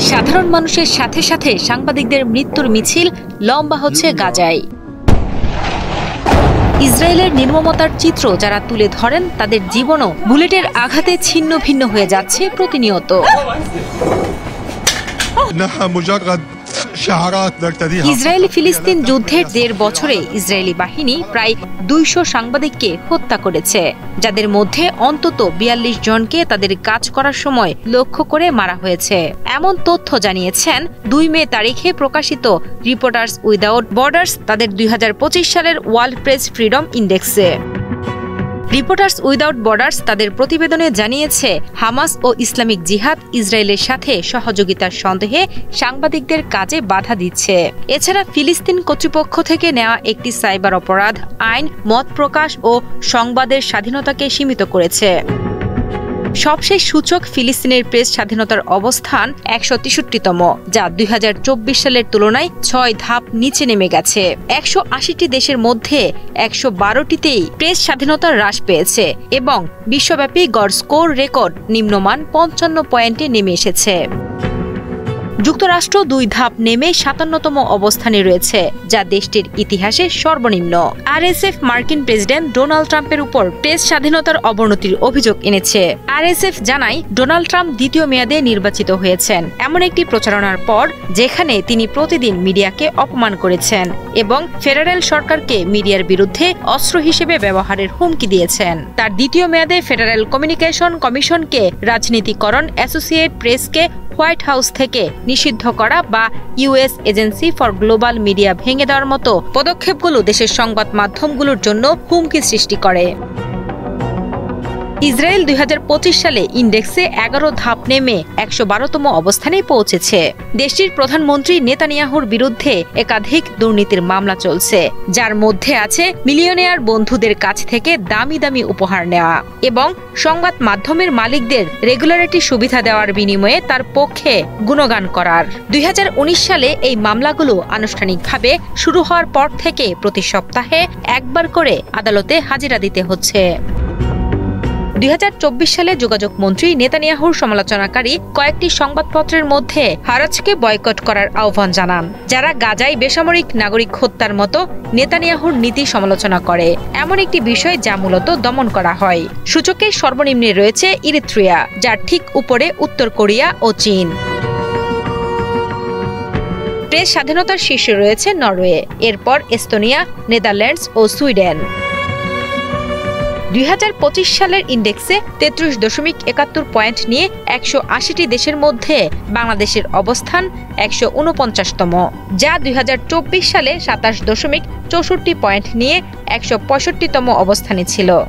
সাধারণ মানুষের সাথে সাথে সাংবাদিকদের মৃত্যুর মিছিল লম্বা হচ্ছে গাজায়। ইসরায়েলের নির্মমতার চিত্র যারা তুলে ধরেন তাদের জীবনও বুলেটের আঘাতে ছিন্ন ভিন্ন হয়ে যাচ্ছে প্রতিনিয়ত। ইসরায়েলি ফিলিস্তিন যুদ্ধের ১.৫ বছরে ইসরায়েলি বাহিনী প্রায় ২০০ সাংবাদিককে হত্যা করেছে, যাদের মধ্যে অন্তত ৪২ জনকে তাদের কাজ করার সময় লক্ষ্য করে মারা হয়েছে। এমন তথ্য জানিয়েছেন ২ মে তারিখে প্রকাশিত রিপোর্টার্স উইদাউট বর্ডার্স তাদের ২০২৫ সালের ওয়ার্ল্ড প্রেস ফ্রিডম ইন্ডেক্সে। রিপোর্টার্স উইদাউট বর্ডার্স তাদের প্রতিবেদনে জানিয়েছে, হামাস ও ইসলামিক জিহাদ ইসরায়েলের সাথে সহযোগিতার সন্দেহে সাংবাদিকদের কাজে বাধা দিচ্ছে। এছাড়া ফিলিস্তিন কর্তৃপক্ষ থেকে নেওয়া একটি সাইবার অপরাধ আইন মত প্রকাশ ও সংবাদের স্বাধীনতাকে সীমিত করেছে। সবশেষ সূচক ফিলিস্তিনের প্রেস স্বাধীনতার অবস্থান ১৬৩তম, যা ২০২৪ সালের তুলনায় ৬ ধাপ নিচে নেমে গেছে। ১৮০টি দেশের মধ্যে ১১২টিতেই প্রেস স্বাধীনতা হ্রাস পেয়েছে এবং বিশ্বব্যাপী গড় স্কোর রেকর্ড নিম্নমান ৫৫ পয়েন্টে নেমে এসেছে। যুক্তরাষ্ট্র ২ ধাপ নেমে ৫৭তম অবস্থানে রয়েছে, যা দেশটির ইতিহাসে সর্বনিম্ন। আরএসএফ মার্কিন প্রেসিডেন্ট ডোনাল্ড ট্রাম্পের উপর প্রেস স্বাধীনতার অবনতির অভিযোগ এনেছে। আরএসএফ জানায়, ডোনাল্ড ট্রাম্প দ্বিতীয় মেয়াদে নির্বাচিত হয়েছেন এমন একটি প্রচারণার পর যেখানে তিনি প্রতিদিন মিডিয়াকে অপমান করেছেন এবং ফেডারেল সরকারকে মিডিয়ার বিরুদ্ধে অস্ত্র হিসেবে ব্যবহারের হুমকি দিয়েছেন। তার দ্বিতীয় মেয়াদে ফেডারেল কমিউনিকেশন কমিশনকে রাজনীতিকরণ, অ্যাসোসিয়েটেড প্রেসকে হোয়াইট হাউস থেকে নিষিদ্ধ করা বা US agency for global media ভেঙে দেওয়ার মতো পদক্ষেপগুলো দেশের সংবাদ মাধ্যমগুলোর জন্য হুমকি সৃষ্টি করে। ইসরায়েল ২০২৫ সালে ইন্ডেক্সে ১১ ধাপ নেমে ১১২তম অবস্থানে পৌঁছেছে। দেশটির প্রধানমন্ত্রী নেতানিয়াহুর বিরুদ্ধে একাধিক দুর্নীতির মামলা চলছে, যার মধ্যে আছে মিলিয়নেয়ার বন্ধুদের কাছ থেকে দামি দামি উপহার নেওয়া এবং সংবাদ মাধ্যমের মালিকদের রেগুলারিটি সুবিধা দেওয়ার বিনিময়ে তার পক্ষে গুণগান করার। ২০১৯ সালে এই মামলাগুলো আনুষ্ঠানিকভাবে শুরু হওয়ার পর থেকে প্রতি সপ্তাহে একবার করে আদালতে হাজিরা দিতে হচ্ছে। ২০২৪ সালে যোগাযোগ মন্ত্রী নেতানিয়াহুর সমালোচনাকারী কয়েকটি সংবাদপত্রের মধ্যে হারাজকে বয়কট করার আহ্বান জানান, যারা গাজায় বেসামরিক নাগরিক হত্যার মতো নেতানিয়াহুর নীতি সমালোচনা করে, এমন একটি বিষয় যা মূলত দমন করা হয়। সূচকে সর্বনিম্নে রয়েছে ইরিত্রিয়া, যার ঠিক উপরে উত্তর কোরিয়া ও চীন। প্রেস স্বাধীনতার শীর্ষে রয়েছে নরওয়ে, এরপর এস্তোনিয়া, নেদারল্যান্ডস ও সুইডেন। ২০২৫ সালের ইন্ডেক্সে ৩৩.৭১ পয়েন্ট নিয়ে ১৮০টি দেশের মধ্যে বাংলাদেশের অবস্থান ১৪৯তম, যা ২০২৪ সালে ২৭.৬৪ পয়েন্ট নিয়ে ১৬৫তম অবস্থানে ছিল।